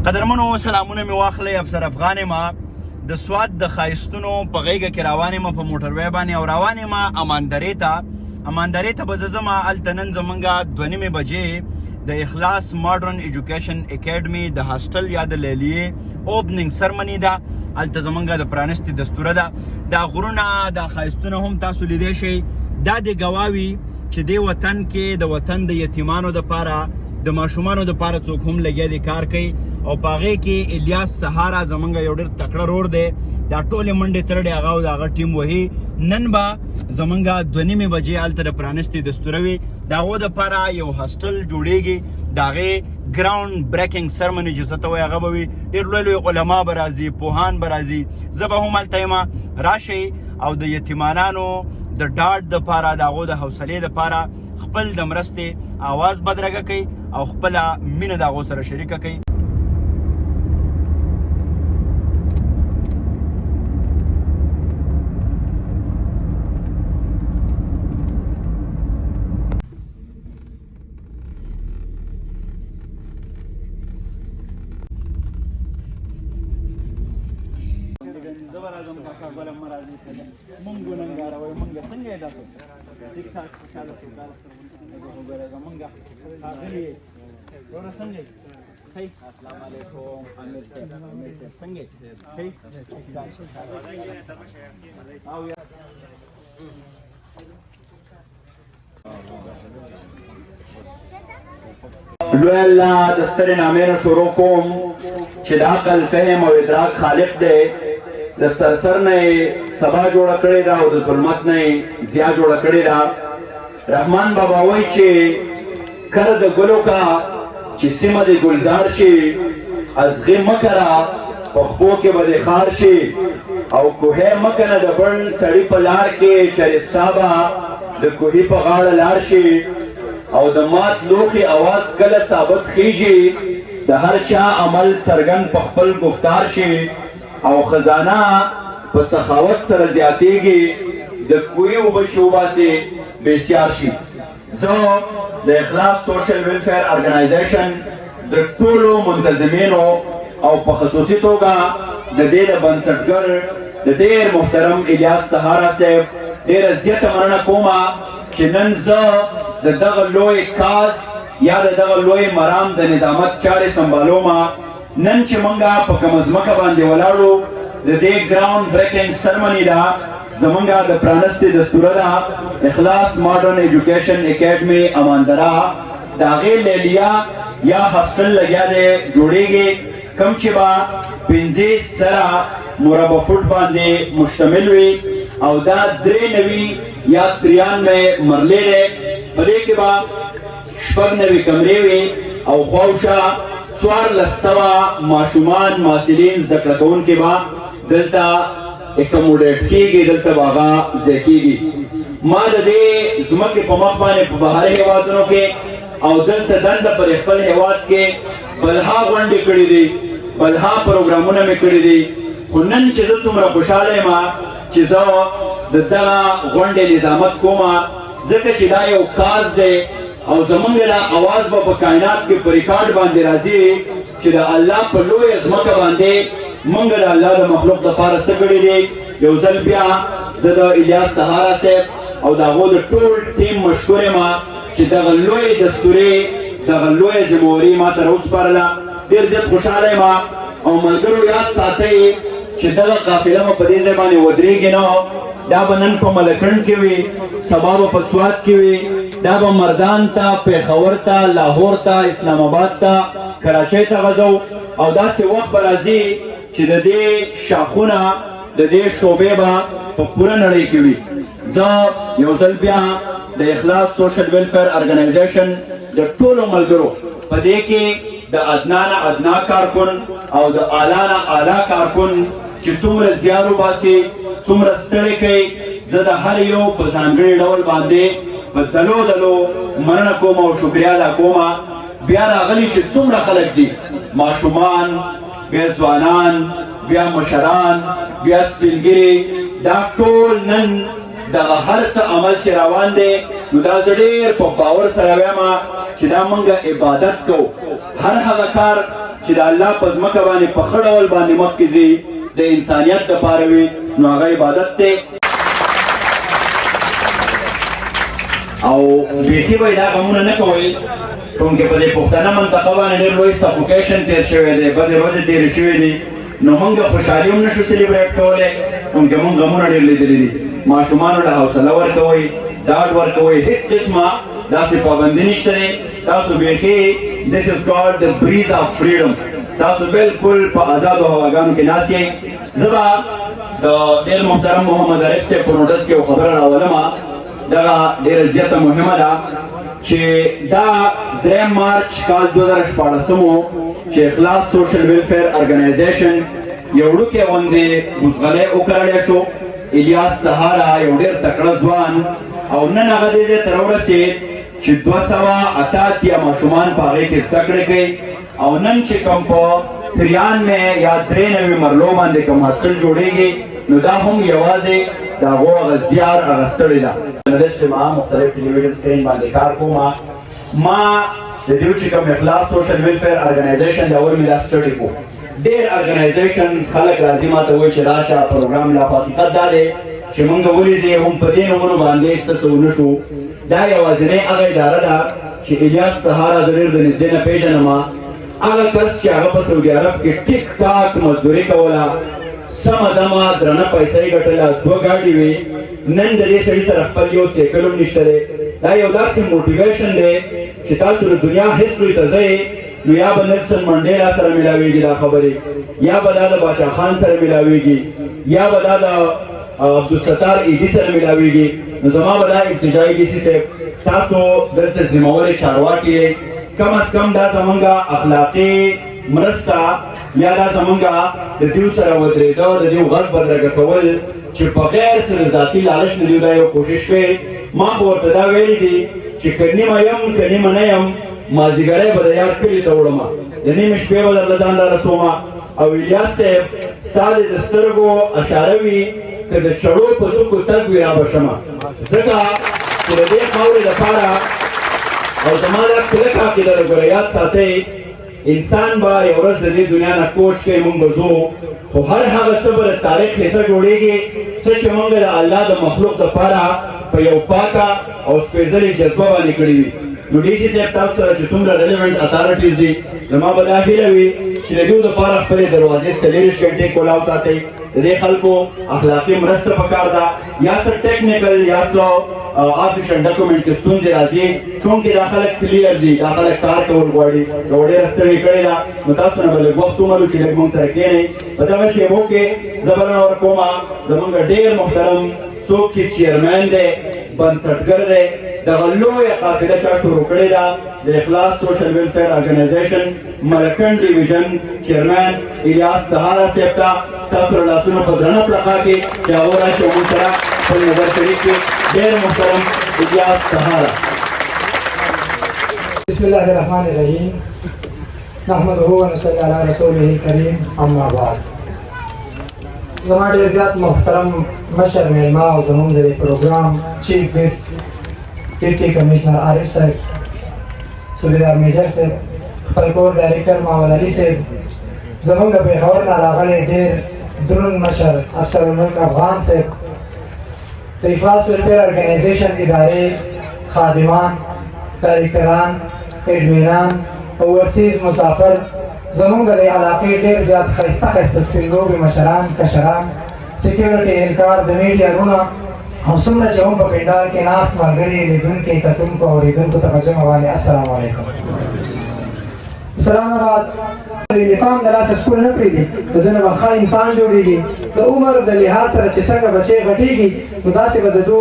قدرمنو سلامونه مې واخلئ. افسر افغان یم د سوات د ښایستونو په غیږه کې روان یم په موټروی باندې او روان یم اماندرې ته به زه ځم. هلته نن زمونږ 2:30 بجې د اخلاص ماډرن ایجوکیشن اکیډمي د هاسټل یا د لیلیې اوپننګ سرمني ده. هلته زمونږ د پرانستې دستوره ده. دا غرونه دا ښایستونه هم تاسو لیدی شئ. دا د ګواوي چې دې وطن کې د وطن د یتیمانو دپاره د ماشومانو دپاره څوک هم لګیا دي کار کوي او په هغې کې الیاس سهاره زمونږ یو ډېر تکړه رور دی. دا ټولې منډې ترړې هغه او د هغه ټیم وهي. نن به زمونږ 2:30 بجې هلته د پرانستې دستوره وي. د هغو دپاره یو هاسټل جوړیږي. د هغې ګراوند بریکینګ سرمني چې څه ته وایي هغه به وي. ډېر لوی لوی علما به راځي، پوهان به راځي. زه به هم هلته یم. راشئ او د یتیمانانو د ډاډ دپاره د هغو د حوصلې دپاره خپل د مرستې آواز بدرګه کوي او خپله مینه د هغو سره شریکه کوي. منګو ننګاروي منګه څنګه یې تاسو ټیک ټاک خوشاله شو کال سره وګورئ منګه اغلی ورو څنګه هی السلام علیکم امیر صاحب څنګه هی ټیک ټاک او یا لوی الله د سترې نامې نه شروع کوم چې د عقل فهم او ادراک خالق دی. د سرسر نه سبا جوړه کړې ده او د ظلمت نه ضیا جوړه کړې ده. رحمان بابا وایي چې کر د ګلو کا چې سیمه د ګلزار شي ازغې مه کره په خپو کې به دې خار شي او کوهی مه کنه د بڼ سړي په لار کې چرستا به د کوهي په غاړه لار شي او د مات لوښي اواز کله ثابت خیږي د هر چا عمل څرګند په خپل گفتار شي او خزانه په سخاوت سره زیاتیږي د کوهي اوبه چې وباسي بسیار شي. زه د اخلاص سوشل ویلفیر ارګنایزیشن د ټولو منتظمینو او په خصوصي توګه د دې د بنسټګر د ډېر محترم الیاس سهاره صاحب ډېره زیاته مننه کومه چې نن زه د دغه لوی کاز یا د دغه لوی مرام د نظامت چارې سنبالومه. نن چې مونږه په کومه ځمکه باندې ولاړو د دې ګراوند بریکینګ سرمني ده زمونږه د پرانستې دستوره ده اخلاص ماډرن ایجوکیشن اکیډمي اماندره د هغې لیلیه یا هاسټل لګیا دی جوړیږي کوم چې به 50 زره مربع فوټ باندې مشتمل وي او دا 93 یا 93 مرلې دی. په دې کې به 96 کمرې وي او خواوشا 1400 ماشومان محصلین زده کړه کوونکي به دلته اکموډیټ کېږي، دلته به هغه ځای کېږي. ما د دې ځمکې په مخ باندې په بهري هېوادونو کې او دلته دنده پر خپل هېواد کې بلها غونډې کړي دي، بلها پروګرامونه مې کړي دي. خو نن چې زه څومره خوشحاله یم چې زه د دغه غونډې نظامت کومه ځکه چې دا یو کاز دی او زمونږ لا اواز به په کائنات کې په ریکارډ باندې راځي چې د الله په لویه ځمکه باندې مونږ د الله د مخلوق دپاره څه کړي دي. یو ځل بیا زه د الیاس سهاره صاحب او د هغو د ټول ټیم مشکور یم چې دغه لویې دستورې دغه لویه ذمهواري ما ته راوسپارله. ډېر زیات خوشحاله یم او ملګرو یاد ساتئ چې دغه قافله به په دې ځای باندې ودرېږي نه. دا به نن په ملکنډ کې وي، سبا به په سوات کې وي، دا به مردان ته، پېښور ته، لاهور ته، اسلام آباد ته، کراچۍ ته غځو او داسې وخت به راځي چې د دې شاخونه د دې شعبې به په پوره نړۍ کې وي. زه یو ځل بیا د اخلاص سوشل ویلفیر ارګنایزیشن د ټولو ملګرو په دې کې د ادنا نه ادنا کارکن او د اعلی نه اعلی کارکن چې څومره زیار وباسي څومره ستړی کوي زه د هر یو په ځانګړي ډول باندې په دلو دلو مننه کوم او شکریا ادا کوم. بیا راغلي چې څومره خلک دي، ماشومان، بیا ځوانان، بیا مشران، بیا سپینګیري، دا ټول نن دغه هر څه عمل چې روان دی نو دا زه ډېر په باور سره وایم چې دا مونږ عبادت کوو. هر هغه کار چې د الله په ځمکه باندې په ښه ډول باندې مخکې ځي د انسانیت دپاره وي نو هغه عبادت دی او بیخي به یې دا غمونه نه کوئ چونکې په دې پښتنه منطقه باندې ډېر لوی سفوکیشن تېر شوی دی بدې ورځې تېرې شوې دي نو موږ خوشحالي هم نشو سلیبریټ کولی چونکې موږ غمونه ډېر لیدلي دي ماشومانو له حوصله ورکوئ ډاډ ورکوئ هېڅ قسمه داسې پابندي نشته دی تاسو بیخي this is called the breeze of freedom تاسو بالکل په آزادو هواګانو کې ناست یئ زه به د ډېر محترم محمد عارف صاحب په نوټس کې یو خبره راولمه دغه ډېره زیاته مهمه ده چې دا 3 مارچ کال 2014 و چې اخلاص سوشل ویلفیر ارګنایزیشن یو وړوکی غوندې بوزغلی وکرلی شو الیاس سهارا یو ډېر تکړه ځوان او نن هغه دې ځای ته راورسېد چې 288 ماشومان په هغې کې زده کړې کوي او نن چې کوم په 93 یا 93 مرلو باندې کوم هاسټل جوړېږي نو دا هم یوازې د هغو هغه زیار اخیستلې ده داسې ما مختلف ټلویزیون سکرین باندې کار کوم ما د دې چې کوم اخلاص سوشل ویلفیر ارګنایزیشن د اول مې دا سټډي کو ډېر ارګنایزیشنز خلک راځي ما ته وایي چې راشه پروګرام لا حقیقت دا دی چې موږ ولیدې هم په دې نومونو باندې څه څه ونه شو دا یوازینۍ هغه اداره ده چې الیاس سهارا زه ډېر د نږدې نه پېژنم هغه کس چې هغه په سعودي عرب کې ټیک ټاک مزدوري کوله سمه دمه درنه پیسه یې ګټله 2 ګاډي وې نن د دې سړي سره خپل یو سایکل هم نشته دی دا یو داسې موټیویشن دی چې تاسو د دنیا هسټري ته ځئ نو یا به نیلسن منډیلا سره ملاویږي دا خبرې یا به دا د باچا خان سره ملاویږي یا به دا د عبدالستار ایدي سره ملاویږي نو زما به دا التجایي ډي سي صاحب تاسو دلته ذمهورې چارواکي یې کم از کم دا زمونږ اخلاقي مرسته یا دا زمونږ د دیو سره ودرېده د دیو غږ بدرګه کول چې بغیر څه د ذاتي لالچ نه دیو دا یو کوشش کوي ما به ورته دا ویلي دي چې که نیمه یم که نیمه نه یم مازدیګری به د یار کلي ته وړم د نیمې شپې به درله ځان را رسوم او الیاس صاحب ستا د سترګو اشاره وي که د چړو په څوکو تګ وي را به شمه ځکه چې د دې خاورې دپاره او زما دا کلکه عقیده ده ګوره یاد ساتئ انسان به یو ورځ د دې دنیا نه کوچ کوي موږ به ځو خو هر هغه څه به د تاریخ حصه جوړېږي څه چې موږ د الله د مخلوق دپاره په یو پاکه او سپېڅلې جذبه باندې کړي وي نو ډي سي صاحب تاسو سره چې څومره ریلیونټ اتارټیز دي زما به دا هیله وي چې د دوی دپاره خپلې دروازې 24 غنټې کولاو ساتئ د دې خلکو اخلاقي مرسته پکار ده یا څه ټیکنیکل یا څه آفیشل ډاکومنټ کې ستونزې راځي چونکې دا خلک کلیر دي دا خلک کار کول غواړي یوه ډېره ستړې کړې ده نو تاسو نه به لږ وخت ومرو چې لږ موږ سره کښېنئ په دغه شیبو کې زه بلنه ورکوم زموږ ډېر محترم څوک چې چیرمین دی بنسټګر دی دغه لویه قافله چا شروع کړې ده د اخلاص سوشل ویلفیر ارګنایزیشن ملکن ډیویژن چیرمین الیاس سهارا صاحب ته ستاسو له لاسونو په درنه پړقا کې چې هغه راشي موږ سره خپل نظر شریک کړي ډېر محترم الیاس سهارا بسم الله الرحمن الرحیم نحمده ونصلي علی رسوله الکریم اما بعد زما ډېر زیات محترم مشر میلمه او زموږ د پروګرام چیف گیسټ ډیپټي کمشنر عارف صاحب صوبیدار میجر صاحب خپل کور ډایرکټر محمد علي صاحب زموږ د پېښور نه راغلی ډېر دروند مشر افسر الملک افغان صاحب د اخلاص ویلفیر ارګنایزیشن ادارې خادمان ډایرکټران اډمینان اوورسیز مسافر زموږ د علاقې ډېر زیات ښایسته ښایسته سپین لوبې مشران کشران سیکیورټي اهلکار د میډیا رونه او څومره چې هم په پنډال کې ناست ملګري لیدونکي کتونکو اورېدونکو ته په جمع باندې السلام علیکم اسلام آباد یونیفارم د لاسه سکول نه پرېږدي د ده نه به ښه انسان جوړېږي د عمر د لحاظ سره چې څنګه بچی غټېږي نو داسې به د دو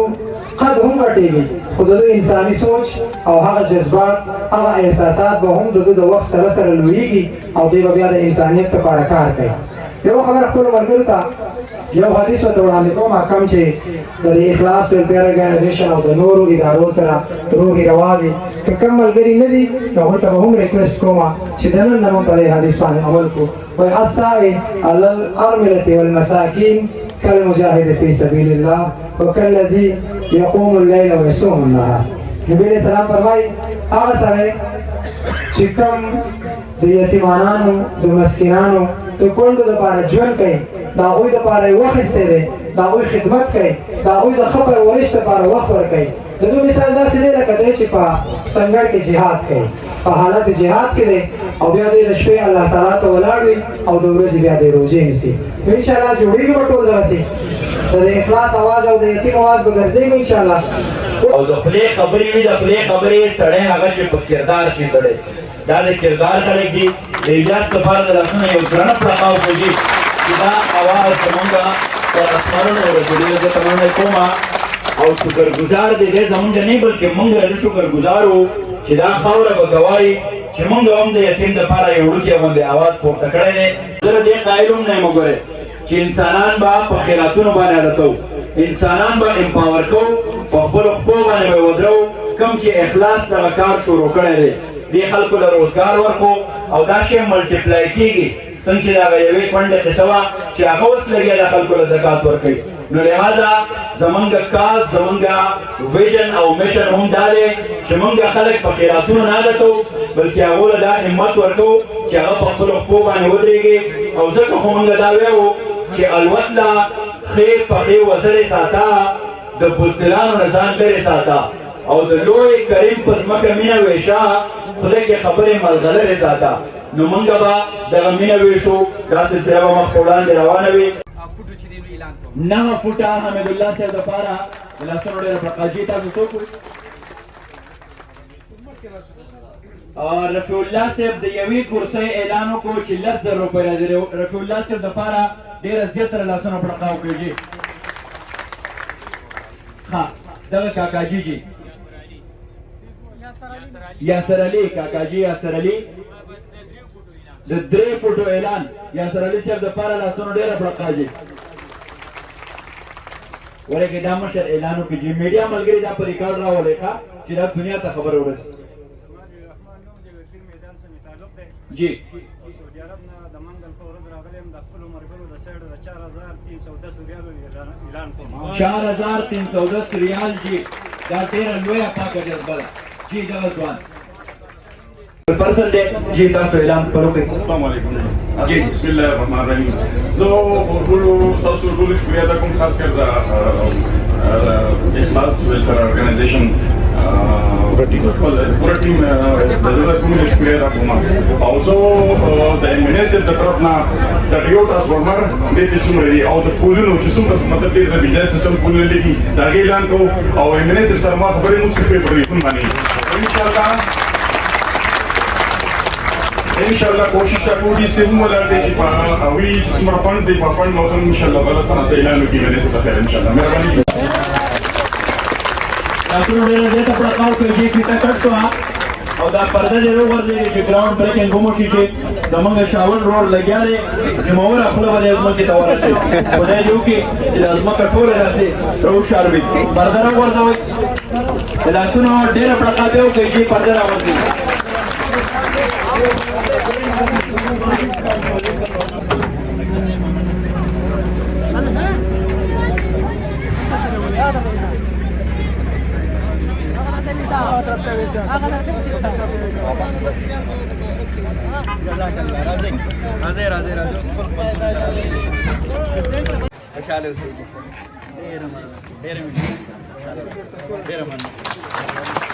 قد هم غټېږي خو د دو انساني سوچ او هغه جذبات هغه احساسات به هم د دو د وخت سره سره لویږي او دوی به بیا د انسانیت لپاره کار کوي یو خبره خپلو ملګرو ته یو حدیث ورته وړاندې کوم کوم چې د اخلاص ویلفیر ارګنایزیشن او د نورو ادارو سره روغې رواجې که کوم ملګري نه دي نو هغوی ته به هم ریکویسټ کوم چې د نن نه مونږ په دې حدیث باندې عمل کړو وایي السعی علی الارملة والمساکین کالمجاهد فی سبیل الله وکالذی یقوم اللیل ویصوم النهار نبی علیہ السلام فرمایي هغه سړی چې کوم د یتیمانانو د مسکینانو د کونډو دپاره ژوند کوي د هغوی دپاره یې واخیستی دی د هغوی خدمت کوي د هغوی د ښه پرورش دپاره وخت ورکوي د دوی مثال داسې دی لکه دی چې په سنګر کې جهاد کوي په حالت جهاد کې دی او بیا دی د شپې الله تعالی ته ولاړ وي او د ورځې بیا دی روژې نیسي نو انشاءالله جوړېږي به ټول دغسې د اخلاص اواز او د یتیم اواز به ګرځېږي انشاءالله او د خولې خبرې وي د خولې خبرې سړی هغه چې په کردار کې سړی دا د کردار خلک دي د اجازت لپاره د لاسونه یو درنه پړقاو کوي چې دا اواز زمونږ پر اسمانونو ورسېدلی زه ته مننه کوم او شکرګزار دی دی زمونږ نه بلکې موږ د شکرګزار وو چې دا خاوره به ګوایي چې موږ هم د یتیم دپاره یو وړوکی غوندې اواز پورته کړی دی زه د دې قایل هم نه یم وګورئ چې انسانان به په خیراتونو باندې اړه انسانان به امپاور کوو په خپلو پښو باندې به ودرو کوم چې اخلاص دغه کار شروع کړی دی دې خلکو له روزګار ورکو او دا شی ملټیپلای کېږي څنګه چې د هغه یوې کونډې قصه وه چې هغه اوس لګیا د خلکو له زکات ورکوي نو لهذا زمونږ کار زمونږ ویژن او مشن هم دا دی چې مونږ خلک په خیراتونو نه عادت کوو بلکې هغو له دا همت ورکوو چې هغه په خپلو پښو باندې ودرېږي او ځکه خو مونږ دا ویو چې الوت له خیر پخې وزرې ساته د بزدلانو نه ځان لرې ساته او د لوی کریم په ځمکه مینه ویشه خدای کې خبرې ملغلرې ساته نو مونږ به دغه مینه ویشو دا سلسله به مخ په وړاندې روانه وي 9 فوټه حمید الله صاحب دپاره د لاسونو ډېره پړقاجي تاسو څوک رفیع الله صاحب د یوې کورسۍ اعلان وکړو چې 10,000 روپۍ راځي رفیع الله صاحب دپاره ډېره زیاتره لاسونه پړقاو کړي ښه دغه کاکاجي جي یاسر علي کاکاجي یاسر علي د 3 فوټو اعلان یاسر علي صاحب دپاره لاسونه ډېره پړقاجي ولکه دا مشر اعلان وکړي چې میډیا ملګري دا په ریکارډ راولئ ښه چې دا دنیا ته خبره ورسي جی سعودي عرب نه د منګل په ورځ راغلی یم د خپلو ملګرو د سایډه د 4310 ریالو اعلان کوم 4310 ریال جی دا ډېره لویه پاکه جذبه ده جی دغه ځوان پرسن دی جی تاسو اعلان خپل وکړئ السلام علیکم جی بسم الله الرحمن الرحیم زه ټولو ستاسو ټولو شکریه ادا کوم خاص کر د اخلاص ویلفیر ارګنایزیشن پوره ټیم د دغه کوم شکریه ادا کوم او زه د ایم ان اس د طرف نه د ډیو ټرانسفارمر د دې څومره دی او د پولونو چې څومره مطلب د بجلی سیستم پولونه لګي دا اعلان کو او ایم ان اس سره ما خبرې مو څه په ټلیفون باندې ان شاء الله کوشش وکړو چې سیمه ولرته چې په اوی څومره فند دی په فند نو ان شاء الله بل سره اعلان وکړي باندې څه خیر ان شاء الله مهرباني تاسو ډېر زیاته پړقاو کوي چې فیته کټ کړه او دا پرده دې وګورئ چې ګراوند بریکینګ کوم شي چې زمونږ شاول روډ لګیا دی زموږ خپل باندې ازمکه ته ورته خدای دې وکړي چې ازمکه ټول راسي رو شاروي پرده راوړځوي لاسونه ډېر پړقاو کوي چې پرده راوړي راځي